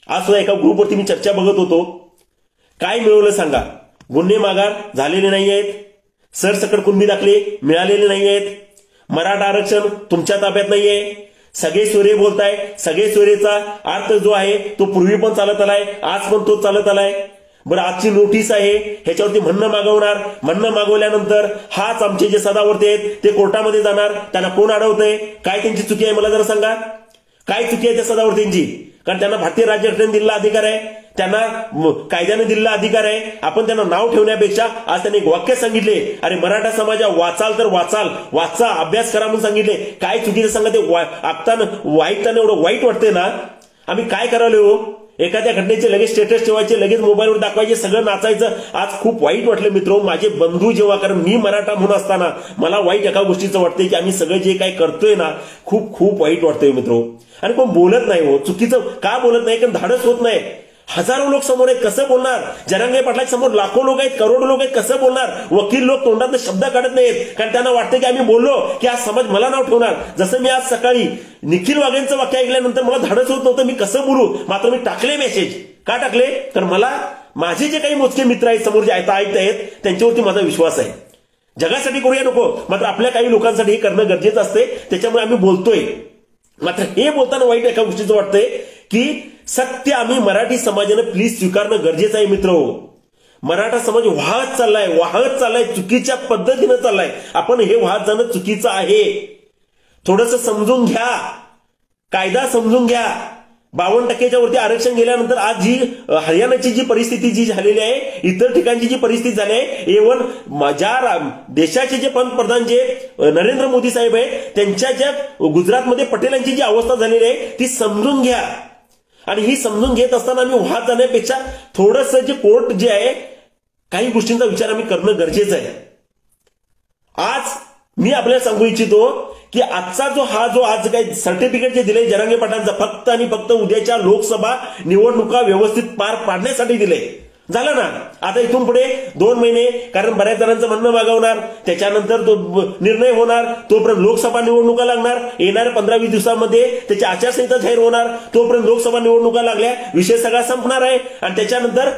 आज सुद्धा एका ग्रुपवरती मी चर्चा बघत होतो. काय मिळवलं सांगा? गुन्हे माघार झालेले नाही आहेत, सरसकट कुणबी दाखले मिळालेले नाही आहेत, मराठा आरक्षण तुमच्या ताब्यात नाहीये, सगळे सोयरे बोलताय. सगळे सोयरेचा अर्थ जो आहे तो पूर्वी पण चालत आलाय, आज पण तो चालत आलाय. बरं, आजची नोटीस आहे ह्याच्यावरती म्हणणं मागवणार. म्हणणं मागवल्यानंतर हाच आमचे जे सदावर्ती आहेत ते कोर्टामध्ये जाणार. त्यांना कोण अडवतंय? काय त्यांची चुकी आहे मला जरा सांगा. काय चुकी आहे त्या सदावर्तींची? कारण त्यांना भारतीय राज्यघटनेने दिलेला अधिकार आहे, त्यांना कायद्याने दिलेला अधिकार आहे. आपण त्यांना नाव ठेवण्यापेक्षा आज त्यांनी एक वाक्य सांगितले, अरे मराठा समाजा वाचाल तर वाचाल, वाचा, अभ्यास करा म्हणून सांगितले. काय चुकीचं सांगा ते ऐकताना एवढं वाईट वाटतंय ना. आम्ही काय करायला हो? एखाद्या घटनेचे लगेच स्टेटस ठेवायचे, लगेच मोबाईलवर दाखवायचे, सगळं नाचायचं. आज खूप वाईट वाटलं मित्र, माझे बंधू जेव्हा, कारण मी मराठा म्हणून असताना मला वाईट एका गोष्टीचं वाटतंय की आम्ही सगळं जे काही करतोय ना, खूप खूप वाईट वाटतंय मित्र. आणि कोण बोलत नाही हो. चुकीचं का बोलत नाही? कारण धाडस होत नाही. हजारो लोक समोर आहेत, कसं बोलणार? जरांगे पाटला समोर लाखो लोक आहेत, करोडो लोक आहेत, कसं बोलणार? वकील लोक तोंडात शब्द काढत नाहीत, कारण त्यांना वाटतं की आम्ही बोललो की आज समाज मला नाव ठेवणार. जसं मी आज सकाळी निखिल वाघेंचं वाक्य ऐकल्यानंतर मला धाडस होत नव्हतं, मी कसं बोलू, मात्र मी टाकले मेसेज. का टाकले? तर मला माझे जे काही मोजके मित्र आहेत समोर जे ऐकतायत त्यांच्यावरती माझा विश्वास आहे. जगासाठी करूया नको, मात्र आपल्या काही लोकांसाठी हे करणं गरजेचं असते, त्याच्यामुळे आम्ही बोलतोय. मात्र हे बोलताना वाईट एका गोष्टीचं वाटतंय की सत्य आम्ही मराठी समाजानं प्लीज स्वीकारणं गरजेचं आहे मित्र. मराठा समाज वाहत चाललाय, चुकीच्या पद्धतीनं चाललाय. आपण हे वाहत जाणं चुकीचं आहे. थोडंसं समजून घ्या, कायदा समजून घ्या. 52% वरती आरक्षण गेल्यानंतर आज जी हरियाणाची जी परिस्थिती जी झालेली आहे, इतर ठिकाणची जी परिस्थिती झाली आहे, इव्हन ज्या देशाचे जे पंतप्रधान जे नरेंद्र मोदी साहेब आहेत, त्यांच्या ज्या गुजरातमध्ये पटेलांची जी अवस्था झालेली आहे ती समजून घ्या. आणि ही समजून घेत असताना आम्ही वाहत जाण्यापेक्षा थोडंसं जे कोर्ट जे आहे, काही गोष्टींचा विचार आम्ही करणं गरजेचं आहे. आज मी आपल्याला सांगू इच्छितो की आजचा जो आज काही सर्टिफिकेट जे दिले जरांगे पाटलांचा, फक्त आणि फक्त उद्याच्या लोकसभा निवडणुका व्यवस्थित पार पाडण्यासाठी दिले. झालं ना. आता इथून पुढे 2 महिने, कारण बऱ्याच जणांचं म्हणणं मागवणार, त्याच्यानंतर तो निर्णय होणार, तोपर्यंत लोकसभा निवडणुका लागणार. येणाऱ्या 15-20 दिवसांमध्ये त्याची आचारसंहिता जाहीर होणार. तोपर्यंत लोकसभा निवडणुका लागल्या, विषय सगळा संपणार आहे. आणि त्याच्यानंतर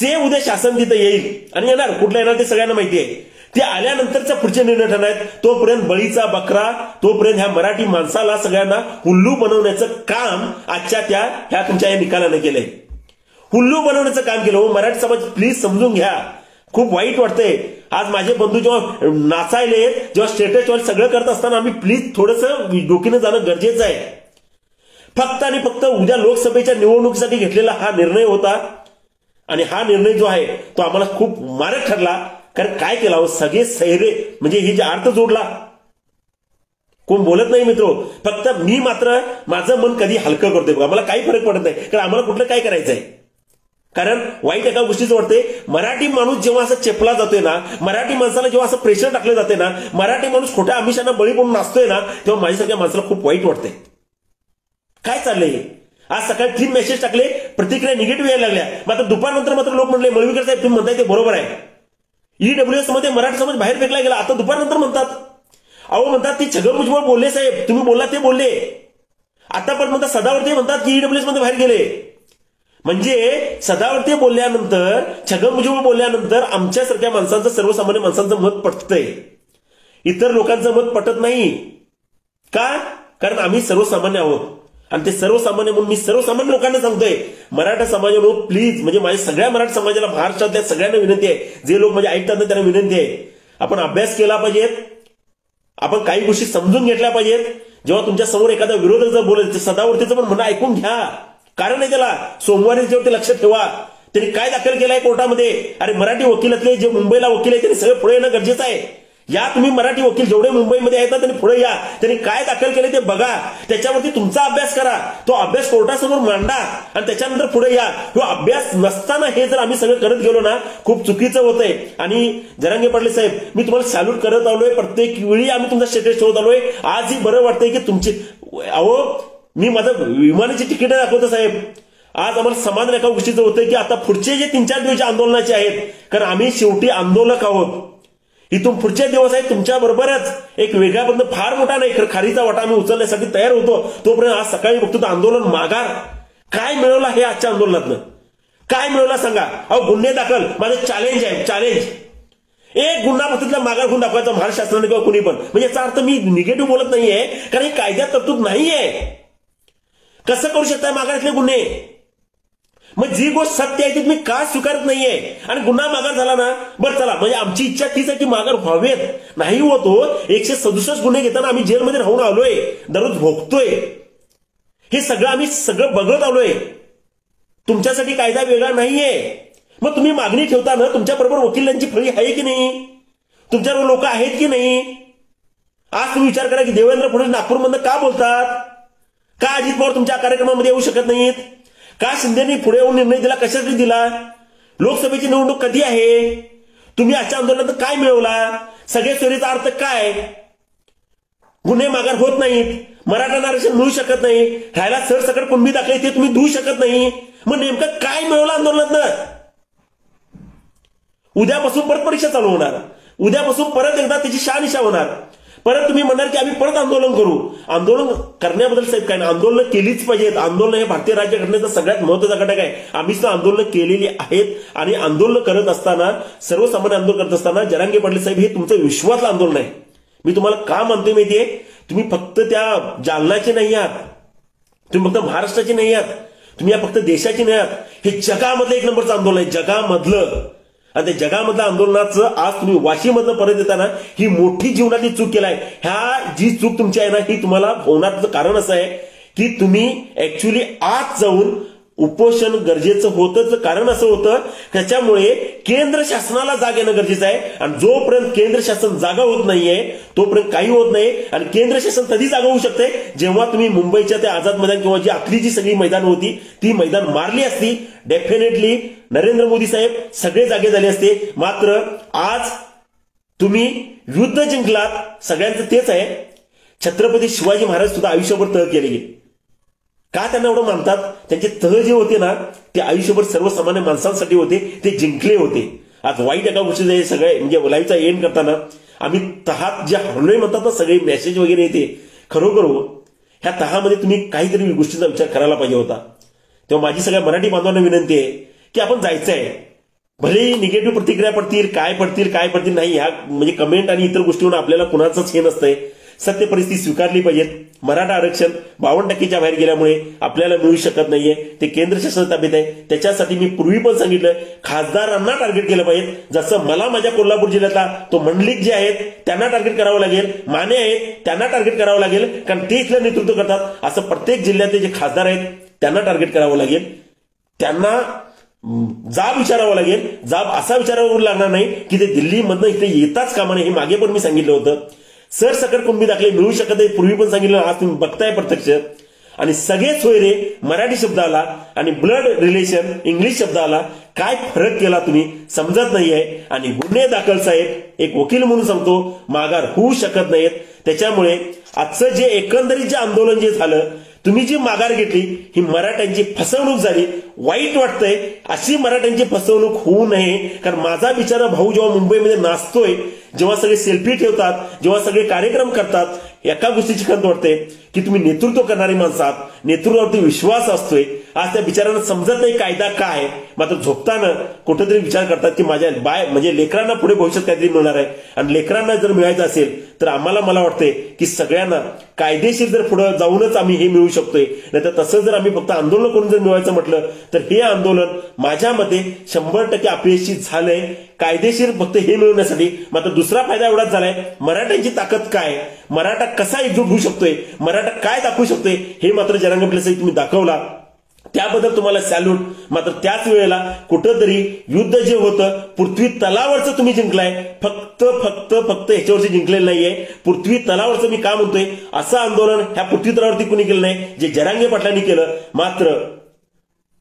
जे उद्या शासन तिथं येईल आणि येणार, कुठलं येणार ते सगळ्यांना माहिती आहे. ते आल्यानंतरचा पुढचे निर्णय ठरणार आहेत. तोपर्यंत बळीचा बकरा, तोपर्यंत ह्या मराठी माणसाला सगळ्यांना हुल्लू बनवण्याचं काम आजच्या ह्या तुमच्या या निकालाने केलंय. हुल्लू बनवण्याचं काम केलं. मराठी समाज प्लीज समजून घ्या. खूप वाईट वाटतंय. आज माझे बंधू जेव्हा नाचायले, जेव्हा स्टेटसवर सगळं करत असताना आम्ही प्लीज थोडंसं डोकीनं जाणं गरजेचं आहे. फक्त आणि फक्त उद्या लोकसभेच्या निवडणुकीसाठी घेतलेला हा निर्णय होता. आणि हा निर्णय जो आहे तो आम्हाला खूप मारक ठरला. कारण काय केला हो, सगळे सैरे म्हणजे हे जे अर्थ जोडला, कोण बोलत नाही मित्रो. फक्त मी मात्र माझं मन कधी हलकं करतोय बघा. मला काही फरक पडत नाही, कारण आम्हाला कुठलं काय करायचंय. कारण वाईट एका गोष्टीचं वाटतंय, मराठी माणूस जेव्हा असं चेपला जातोय ना, मराठी माणसाला जेव्हा असं प्रेशर टाकलं जाते ना, मराठी माणूस खोट्या आमिषांना बळी पडून नाचतोय ना, तेव्हा माझ्यासारख्या माणसाला खूप वाईट वाटतंय. काय चाललंय? आज सकाळी 3 मेसेज टाकले, प्रतिक्रिया निगेटिव्ह यायला लागल्या. मात्र दुपारनंतर मात्र लोक म्हणले, मळवीकर साहेब तुम्ही म्हणताय ते बरोबर आहे, ईडब्ल्यूएस मध्ये मराठा समाज बाहेर फेकला गेला. आता दुपारनंतर म्हणतात, अहो म्हणतात ती छगन भुजबळ बोलले साहेब, तुम्ही बोलला ते बोलले. आता पण म्हणतात सदावर्ती म्हणतात की ईडब्ल्यूएस मध्ये बाहेर गेले. म्हणजे सदावर्ती बोलल्यानंतर, छगन भुजबळ बोलल्यानंतर आमच्यासारख्या माणसांचं, सर्वसामान्य माणसांचं मत पटतंय, इतर लोकांचं मत पटत नाही. का? कारण आम्ही सर्वसामान्य आहोत. आणि ते सर्वसामान्य म्हणून मी सर्वसामान्य लोकांना सांगतोय, मराठा समाजानं प्लीज, म्हणजे माझ्या सगळ्या मराठा समाजाला, महाराष्ट्रातल्या सगळ्यांना विनंती आहे, जे लोक म्हणजे ऐकतात ना त्यांना विनंती आहे, आपण अभ्यास केला पाहिजेत, आपण काही गोष्टी समजून घेतल्या पाहिजेत. जेव्हा तुमच्या समोर एखादा विरोधक जर बोलेल, सदावर्तीचं पण म्हणणं ऐकून घ्या. कारण आहे त्याला, सोमवारी जेव्हा लक्ष ठेवा त्यांनी काय दाखल केलंय कोर्टामध्ये. अरे मराठी वकिलातले जे मुंबईला वकील आहेत त्यांनी सगळे पुढे येणं गरजेचं आहे. या तुम्ही मराठी वकील जेवढे मुंबईमध्ये आहेत ना त्यांनी पुढे या, त्यांनी काय दाखल केले ते बघा, त्याच्यावरती तुमचा अभ्यास करा, तो अभ्यास कोर्टासमोर मांडा आणि त्याच्यानंतर पुढे या. तो अभ्यास नसताना हे जर आम्ही सगळं करत गेलो ना, खूप चुकीचं होतंय. आणि जरांगे पाटील साहेब, मी तुम्हाला सॅल्यूट करत आलोय, प्रत्येक वेळी आम्ही तुमचा स्टेटस ठेवत आलोय. आजही बरं वाटतंय की तुमची, अहो मी माझं विमानाची तिकीट दाखवतो साहेब. आज आम्हाला समाधान एका गोष्टीचं होतंय की आता पुढचे जे 3-4 दिवस आंदोलनाचे आहेत, कारण आम्ही शेवटी आंदोलक आहोत, इथून पुढचे दिवस आहेत तुमच्या बरोबरच. एक वेगळा बंद फार मोठा नाही, खरं खारीचा वाटा आम्ही उचलण्यासाठी तयार होतो. तोपर्यंत आज सकाळी बघतो तर आंदोलन माघार. काय मिळवलं हे आजच्या आंदोलनातनं? काय मिळवलं सांगा? अहो गुन्हे दाखल, माझं चॅलेंज आहे, चॅलेंज. एक गुन्हा पद्धतीला माघार घेऊन दाखवायचा महाराष्ट्र शासनाने किंवा कुणी पण. म्हणजे याचा अर्थ मी निगेटिव्ह बोलत नाहीये, कारण ही कायद्यात तरतूद नाहीये. कसं करू शकताय माघारातले गुन्हे? मग जी गोष्ट सत्य आहे ती तुम्ही का स्वीकारत नाहीये? आणि गुन्हा माघार झाला ना, बरं चला, म्हणजे आमची इच्छा तीच आहे की माघार व्हावेत. नाही होतो 167 गुन्हे घेताना आम्ही जेलमध्ये राहून आलोय, दररोज भोगतोय. हे सगळं आम्ही सगळं बघत आलोय. तुमच्यासाठी कायदा वेगळा नाहीये. मग तुम्ही मागणी ठेवताना तुमच्याबरोबर वकिलांची फळी आहे की नाही? तुमच्याबरोबर लोक आहेत की नाही? आज तुम्ही विचार करा की देवेंद्र फडणवीस नागपूरमधनं का बोलतात? का अजित पवार तुमच्या कार्यक्रमामध्ये येऊ शकत नाहीत? का शिंदेनी पुढे येऊन निर्णय दिला? कशासाठी दिला? लोकसभेची निवडणूक कधी आहे? तुम्ही आजच्या आंदोलनात काय मिळवला? सगळे सोयीचा अर्थ काय? गुन्हे माघार होत नाहीत, मराठा आरक्षण मिळू शकत नाही, राहायला सरसकट कुणबी दाखले ते तुम्ही देऊ शकत नाही. मग नेमकं काय मिळवलं आंदोलनातनं? उद्यापासून परत परीक्षा चालू होणार, उद्यापासून परत एकदा त्याची शहानिशा होणार. परत तुम्ही म्हणणार की आम्ही परत आंदोलन करू. आंदोलन करण्याबद्दल साहेब काय नाही, आंदोलन केलीच पाहिजेत. आंदोलन हे भारतीय राज्यघटनेचा सगळ्यात महत्त्वाचा घटक आहे. आम्ही सुद्धा आंदोलन केलेली आहेत. आणि आंदोलन करत असताना, सर्वसामान्य आंदोलन करत असताना जरांगे पाटील साहेब हे तुमचं विश्वासलं आंदोलन आहे. मी तुम्हाला का म्हणतोय माहितीये? तुम्ही फक्त त्या जालनाचे नाही आहात, तुम्ही फक्त महाराष्ट्राचे नाही आहात, तुम्ही या फक्त देशाचे नाही आहात. हे जगामधलं एक नंबरचं आंदोलन आहे, जगामधलं. आणि त्या जगामधल्या आंदोलनाचं आज तुम्ही वाशीमधनं परत येताना ही मोठी जीवनातली चूक केलाय. ह्या जी चूक तुमची आहे ना, ही तुम्हाला होण्याचं कारण असं आहे की तुम्ही ऍक्च्युली आत जाऊन उपोषण गरजेचं होतं. कारण असं होतं, त्याच्यामुळे केंद्र शासनाला जाग येणं गरजेचं आहे. आणि जोपर्यंत केंद्र शासन जागा होत नाहीये तोपर्यंत काही होत नाही. आणि केंद्र शासन कधी जागा होऊ शकते? जेव्हा तुम्ही मुंबईच्या त्या आझाद मैदान किंवा जी आखली जी सगळी मैदान होती ती मैदान मारली असती, डेफिनेटली नरेंद्र मोदी साहेब सगळे जागे झाले असते. मात्र आज तुम्ही युद्ध जिंकलात, सगळ्यांचं तेच आहे. छत्रपती शिवाजी महाराज सुद्धा आयुष्यभर तह केले गेले. का त्यांना एवढं मानतात? त्यांचे तह जे होते ना ते आयुष्यभर सर्वसामान्य माणसांसाठी होते, ते जिंकले होते. आज वाईट एका गोष्टीचे सगळे म्हणजे लाईव्हचा एंड करताना आम्ही तहात जे हरलोय म्हणतात ना, सगळे मेसेज वगैरे येते, खरोखर ह्या तहामध्ये तुम्ही काहीतरी गोष्टीचा विचार करायला पाहिजे होता. तेव्हा माझी सगळ्या मराठी बांधवांना विनंती आहे की आपण जायचं आहे. भले निगेटिव्ह प्रतिक्रिया पडतील, काय पडतील नाही, ह्या म्हणजे कमेंट आणि इतर गोष्टीवर आपल्याला कुणाचंच हे नसतंय. सत्य परिस्थिती स्वीकारली पाहिजेत. मराठा आरक्षण 52% बाहेर गेल्यामुळे आपल्याला मिळू शकत नाहीये, ते केंद्र शासन ताब्यात आहे. त्याच्यासाठी मी पूर्वी पण सांगितलं, खासदारांना टार्गेट केलं पाहिजे. जसं मला माझ्या कोल्हापूर जिल्ह्यातला तो मंडलिक जे आहेत त्यांना टार्गेट करावं लागेल, माने आहेत त्यांना टार्गेट करावं लागेल, कारण ते इथलं नेतृत्व करतात. असं प्रत्येक जिल्ह्यातले जे खासदार आहेत त्यांना टार्गेट करावं लागेल. त्यांना जाब विचारावं लागेल. जाब असा विचारावा लागणार नाही की ते दिल्लीमधनं इथे येताच कामा नये. हे मागे पण मी सांगितलं होतं. सरसकट कुणबी दाखले मिळू शकत नाही, पूर्वी पण सांगितलं, आज तुम्ही बघताय प्रत्यक्ष. आणि सगळे सोयरे मराठी शब्दाला आणि ब्लड रिलेशन इंग्लिश शब्दाला काय फरक केला तुम्ही समजत नाहीये. आणि गुन्हे दाखल साहेब एक वकील म्हणून सांगतो, माघार होऊ शकत नाहीत. त्याच्यामुळे आजचं जे एकंदरीत जे आंदोलन जे झालं, तुम्ही जी माघार घेतली ही मराठ्यांची फसवणूक झाली. वाईट वाटतंय, अशी मराठ्यांची फसवणूक होऊ नये. कारण माझा बिचारा भाऊ जेव्हा मुंबईमध्ये नाचतोय, जेव्हा सगळे सेल्फी ठेवतात, जेव्हा सगळे कार्यक्रम करतात, एका गोष्टीची खंत वाटते की तुम्ही नेतृत्व करणारी माणसं आहात, नेतृत्वावरती विश्वास असतोय. आज त्या बिचारांना समजत नाही कायदा काय, मात्र झोपताना कुठेतरी विचार करतात की माझ्या म्हणजे लेकरांना पुढे भविष्यात काहीतरी मिळणार आहे. आणि लेकरांना जर मिळायचं असेल तर मला वाटतंय की सगळ्यांना कायदेशीर जर पुढे जाऊनच आम्ही हे मिळू शकतोय. नाहीतर तसं जर आम्ही फक्त आंदोलन करून जर मिळवायचं म्हटलं तर हे आंदोलन माझ्या मते 100% अपयशी झालंय कायदेशीर फक्त हे मिळवण्यासाठी. मात्र दुसरा फायदा एवढाच झालाय, मराठ्यांची ताकद काय, मराठा कसा एकजूट होऊ शकतोय, मराठा काय दाखवू शकतोय, हे मात्र जरांगे पाटील साहेब तुम्ही दाखवला. त्याबद्दल तुम्हाला सॅल्यूट. मात्र त्याच वेळेला कुठंतरी युद्ध जे होतं पृथ्वी तलावरचं तुम्ही जिंकलाय. फक्त ह्याच्यावरचं जिंकलेलं नाहीये, पृथ्वी तलावरचं. मी का म्हणतोय, असं आंदोलन ह्या पृथ्वी तलावरती कुणी केलं नाही जे जरांगे पाटलांनी केलं. मात्र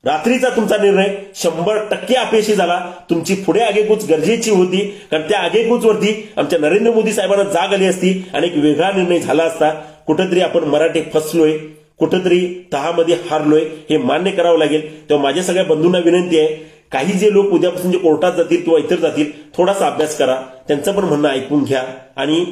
रात्रीचा तुमचा निर्णय 100% अपयशी झाला. तुमची पुढे आगेकूच गरजेची होती, कारण त्या आगेकूचवरती आमच्या नरेंद्र मोदी साहेबांना जाग आली असती आणि एक वेगळा निर्णय झाला असता. कुठंतरी आपण मराठी फसलोय, कुठंतरी तहामध्ये हारलोय, हे मान्य करावं लागेल. तेव्हा माझ्या सगळ्या बंधूंना विनंती आहे, काही जे लोक उद्यापासून जे कोर्टात जातील किंवा इतर जातील, थोडासा अभ्यास करा, त्यांचं पण म्हणणं ऐकून घ्या. आणि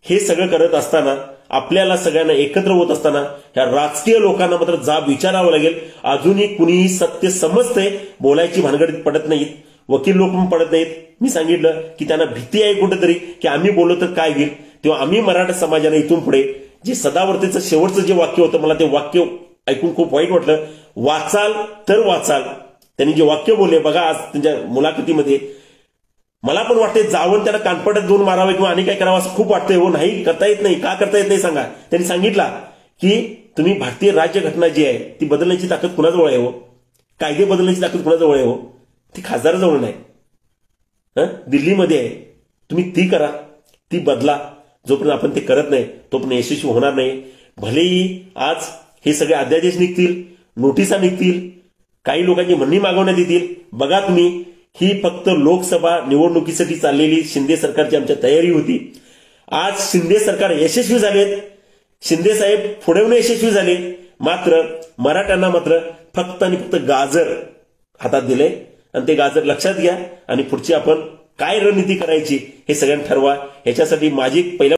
हे सगळं करत असताना आपल्याला सगळ्यांना एकत्र होत असताना ह्या राजकीय लोकांना मात्र जाब विचारावं लागेल. अजूनही कुणीही सत्य समजते, बोलायची भानगडीत पडत नाहीत, वकील लोक पण पडत नाहीत. मी सांगितलं की त्यांना भीती आहे कुठेतरी की आम्ही बोललो तर काय होईल. तेव्हा आम्ही मराठा समाजाने इथून पुढे जे सदावर्तीचं शेवटचं जे वाक्य होतं, मला ते वाक्य ऐकून खूप वाईट वाटलं. वाचाल तर वाचाल, त्यांनी जे वाक्य बोलले बघा आज त्यांच्या मुलाखतीमध्ये, मला पण वाटते जावं त्याला कानपटात दोन मारावे किंवा आणि काय करावं असं खूप वाटतंय. हो, नाही करता येत नाही. का करता येत नाही सांगा. त्यांनी सांगितला की तुम्ही भारतीय राज्यघटना जी आहे ती बदलण्याची ताकद कुणाजवळ आहे हो, कायदे बदलण्याची ताकद कुणाजवळ आहे हो, ती खासदाराजवळ नाही, दिल्लीमध्ये आहे. तुम्ही ती करा, ती बदला. जोपर्यंत आपण ते करत नाही तोपर्यंत यशस्वी होणार नाही. भलेही आज हे सगळे अध्यादेश निघतील, नोटिसा निघतील, काही लोकांची म्हणणी मागवण्यात येतील. बघा तुम्ही, ही फक्त लोकसभा निवडणुकीसाठी चाललेली शिंदे सरकारची आमच्या तयारी होती. आज शिंदे सरकार यशस्वी झालेत, शिंदे साहेब पुढवणे यशस्वी झाले. मात्र मराठ्यांना मात्र फक्त आणि फक्त गाजर हातात दिले आणि ते गाजर लक्षात घ्या आणि पुढची आपण काय रणनीती करायची हे सगळ्यांना ठरवा. ह्याच्यासाठी माझी पहिल्या